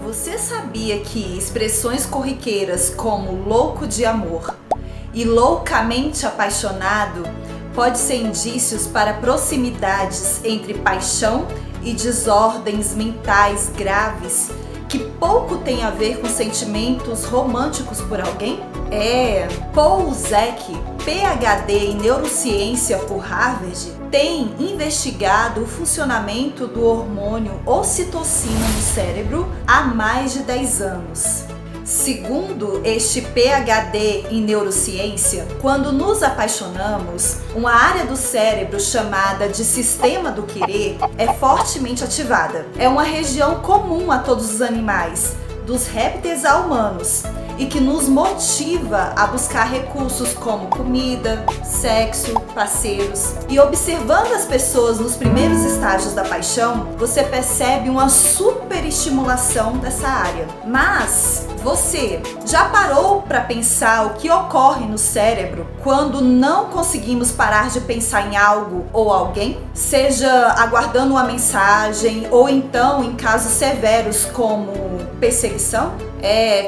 Você sabia que expressões corriqueiras como louco de amor e loucamente apaixonado pode ser indícios para proximidades entre paixão e desordens mentais graves que pouco tem a ver com sentimentos românticos por alguém? Paul Zek, PhD em neurociência por Harvard, tem investigado o funcionamento do hormônio ocitocina no cérebro há mais de 10 anos. Segundo este PhD em neurociência, quando nos apaixonamos, uma área do cérebro chamada de sistema do querer é fortemente ativada. É uma região comum a todos os animais, dos répteis a humanos, e que nos motiva a buscar recursos como comida, sexo, parceiros. E observando as pessoas nos primeiros estágios da paixão, você percebe uma superestimulação dessa área. Mas você já parou para pensar o que ocorre no cérebro quando não conseguimos parar de pensar em algo ou alguém? Seja aguardando uma mensagem ou então em casos severos como perseguição?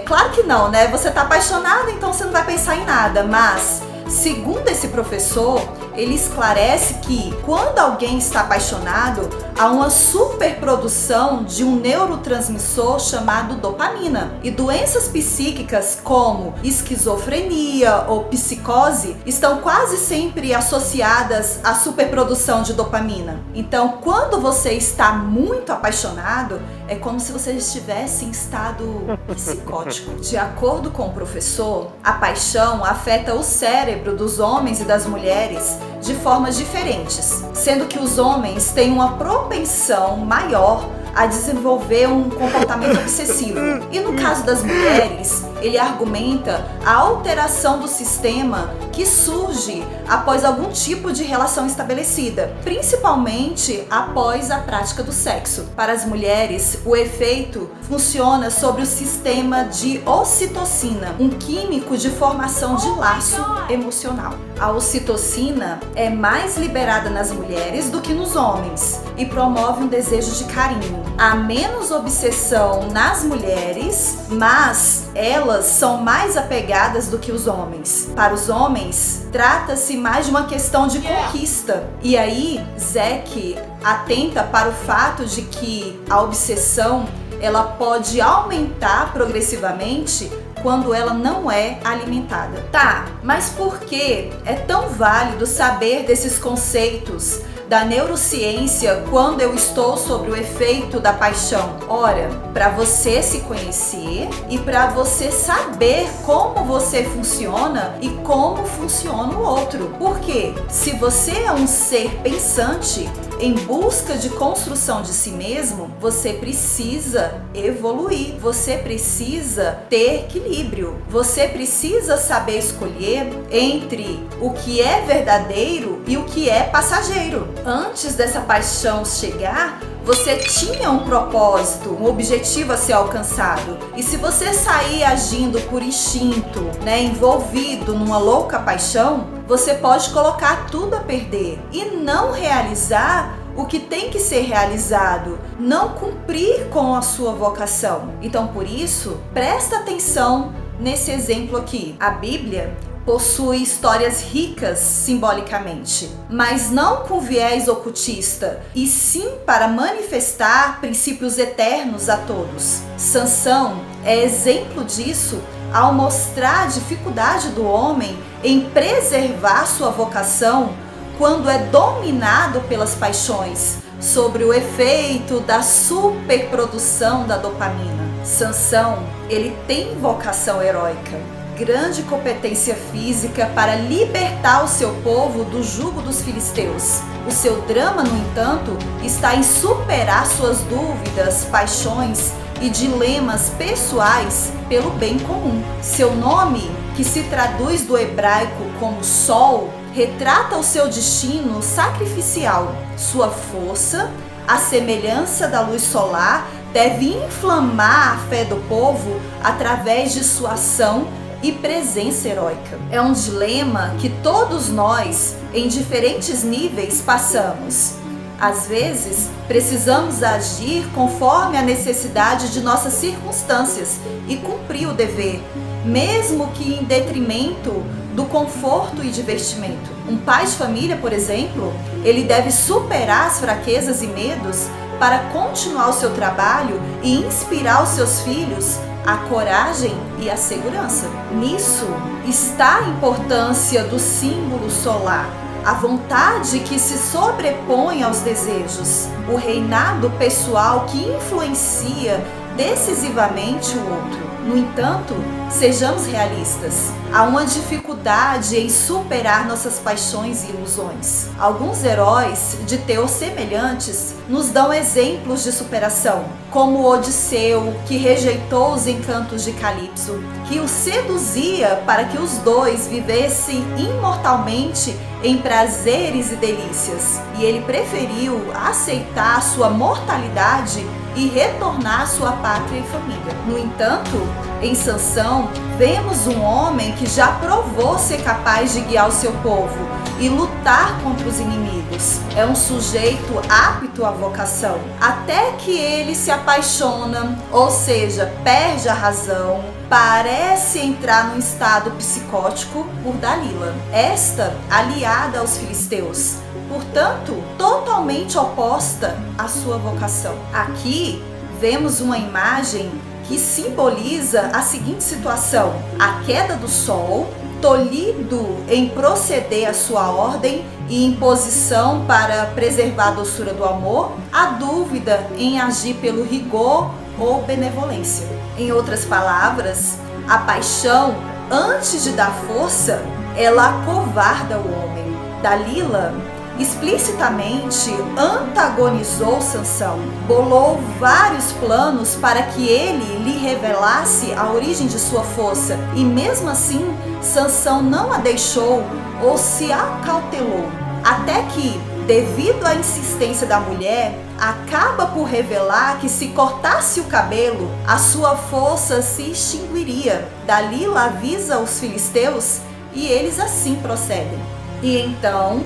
Claro que não, né? Você tá apaixonado, então você não vai pensar em nada, mas segundo esse professor, ele esclarece que quando alguém está apaixonado, há uma superprodução de um neurotransmissor chamado dopamina. E doenças psíquicas como esquizofrenia ou psicose estão quase sempre associadas à superprodução de dopamina. Então, quando você está muito apaixonado, é como se você estivesse em estado psicótico. De acordo com o professor, a paixão afeta o cérebro dos homens e das mulheres de formas diferentes, sendo que os homens têm uma propensão maior a desenvolver um comportamento obsessivo. E no caso das mulheres, ele argumenta a alteração do sistema que surge após algum tipo de relação estabelecida, principalmente após a prática do sexo. Para as mulheres, o efeito funciona sobre o sistema de ocitocina, um químico de formação de laço emocional. A ocitocina é mais liberada nas mulheres do que nos homens e promove um desejo de carinho. Há menos obsessão nas mulheres, mas elas são mais apegadas do que os homens. Para os homens, trata-se mais de uma questão de conquista. E aí, Zek atenta para o fato de que a obsessão ela pode aumentar progressivamente quando ela não é alimentada. Tá, mas por que é tão válido saber desses conceitos da neurociência quando eu estou sobre o efeito da paixão? Ora, para você se conhecer e para você saber como você funciona e como funciona o outro. Porque se você é um ser pensante em busca de construção de si mesmo, você precisa evoluir, você precisa ter equilíbrio, você precisa saber escolher entre o que é verdadeiro e o que é passageiro. Antes dessa paixão chegar, você tinha um propósito, um objetivo a ser alcançado. E se você sair agindo por instinto, envolvido numa louca paixão, você pode colocar tudo a perder e não realizar o que tem que ser realizado, não cumprir com a sua vocação. Então, por isso, presta atenção nesse exemplo aqui. A Bíblia possui histórias ricas simbolicamente, mas não com viés ocultista, e sim para manifestar princípios eternos a todos. Sansão é exemplo disso ao mostrar a dificuldade do homem em preservar sua vocação quando é dominado pelas paixões, sobre o efeito da superprodução da dopamina. Sansão, ele tem vocação heróica, grande competência física para libertar o seu povo do jugo dos filisteus. O seu drama, no entanto, está em superar suas dúvidas, paixões e dilemas pessoais pelo bem comum. Seu nome, que se traduz do hebraico como sol, retrata o seu destino sacrificial. Sua força, a semelhança da luz solar, deve inflamar a fé do povo através de sua ação e presença heróica. É um dilema que todos nós, em diferentes níveis, passamos. Às vezes, precisamos agir conforme a necessidade de nossas circunstâncias e cumprir o dever, mesmo que em detrimento do conforto e divertimento. Um pai de família, por exemplo, ele deve superar as fraquezas e medos para continuar o seu trabalho e inspirar os seus filhos a coragem e a segurança. Nisso está a importância do símbolo solar, a vontade que se sobrepõe aos desejos, o reinado pessoal que influencia decisivamente o outro. No entanto, sejamos realistas. Há uma dificuldade em superar nossas paixões e ilusões. Alguns heróis de teor semelhantes nos dão exemplos de superação, como Odisseu, que rejeitou os encantos de Calipso, que o seduzia para que os dois vivessem imortalmente em prazeres e delícias, e ele preferiu aceitar sua mortalidade e retornar à sua pátria e família. No entanto, em Sansão, vemos um homem que já provou ser capaz de guiar o seu povo e lutar contra os inimigos. É um sujeito apto à vocação, até que ele se apaixona, ou seja, perde a razão, parece entrar num estado psicótico por Dalila, esta aliada aos filisteus, portanto, totalmente oposta à sua vocação. Aqui vemos uma imagem que simboliza a seguinte situação: a queda do sol, tolhido em proceder à sua ordem e imposição para preservar a doçura do amor, a dúvida em agir pelo rigor ou benevolência. Em outras palavras, a paixão, antes de dar força, ela acovarda o homem. Dalila explicitamente antagonizou Sansão, bolou vários planos para que ele lhe revelasse a origem de sua força, e mesmo assim Sansão não a deixou ou se acautelou, até que, devido à insistência da mulher, acaba por revelar que se cortasse o cabelo, a sua força se extinguiria. Dalila avisa os filisteus e eles assim procedem. E então,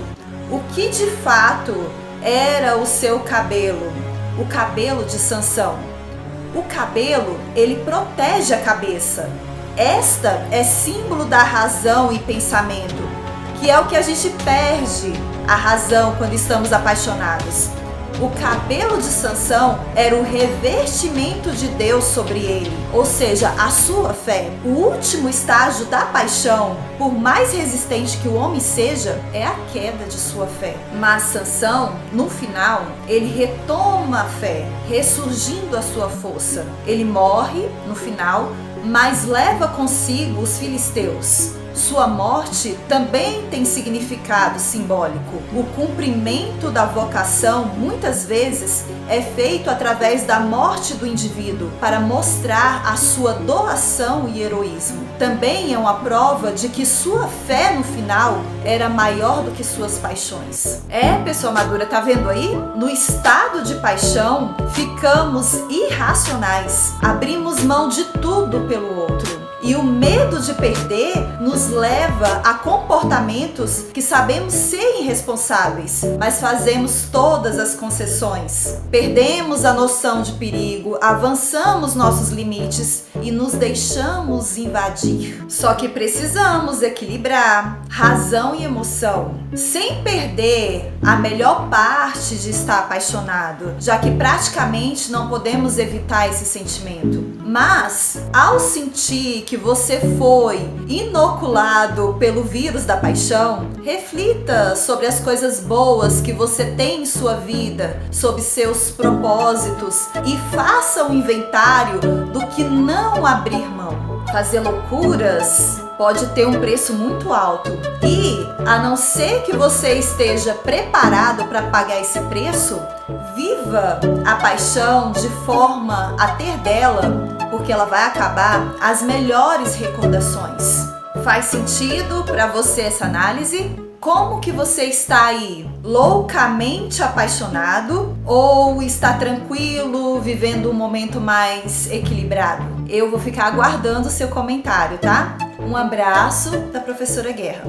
o que de fato era o seu cabelo? O cabelo de Sansão. O cabelo, ele protege a cabeça. Esta é símbolo da razão e pensamento, que é o que a gente perde a razão quando estamos apaixonados. O cabelo de Sansão era o revestimento de Deus sobre ele, ou seja, a sua fé. O último estágio da paixão, por mais resistente que o homem seja, é a queda de sua fé. Mas Sansão, no final, ele retoma a fé, ressurgindo a sua força. Ele morre no final, mas leva consigo os filisteus. Sua morte também tem significado simbólico. O cumprimento da vocação, muitas vezes, é feito através da morte do indivíduo, para mostrar a sua doação e heroísmo. Também é uma prova de que sua fé no final era maior do que suas paixões. Pessoa madura, tá vendo aí? No estado de paixão, ficamos irracionais, abrimos mão de tudo pelo outro. E o medo de perder nos leva a comportamentos que sabemos ser irresponsáveis, mas fazemos todas as concessões. Perdemos a noção de perigo, avançamos nossos limites e nos deixamos invadir. Só que precisamos equilibrar razão e emoção, sem perder a melhor parte de estar apaixonado, já que praticamente não podemos evitar esse sentimento. Mas, ao sentir que você foi inoculado pelo vírus da paixão, reflita sobre as coisas boas que você tem em sua vida, sobre seus propósitos, e faça um inventário do que não abrir mão. Fazer loucuras pode ter um preço muito alto e, a não ser que você esteja preparado para pagar esse preço, viva a paixão de forma a ter dela, porque ela vai acabar as melhores recordações. Faz sentido para você essa análise? Como que você está aí? Loucamente apaixonado ou está tranquilo, vivendo um momento mais equilibrado? Eu vou ficar aguardando o seu comentário, tá? Um abraço da professora Guerra.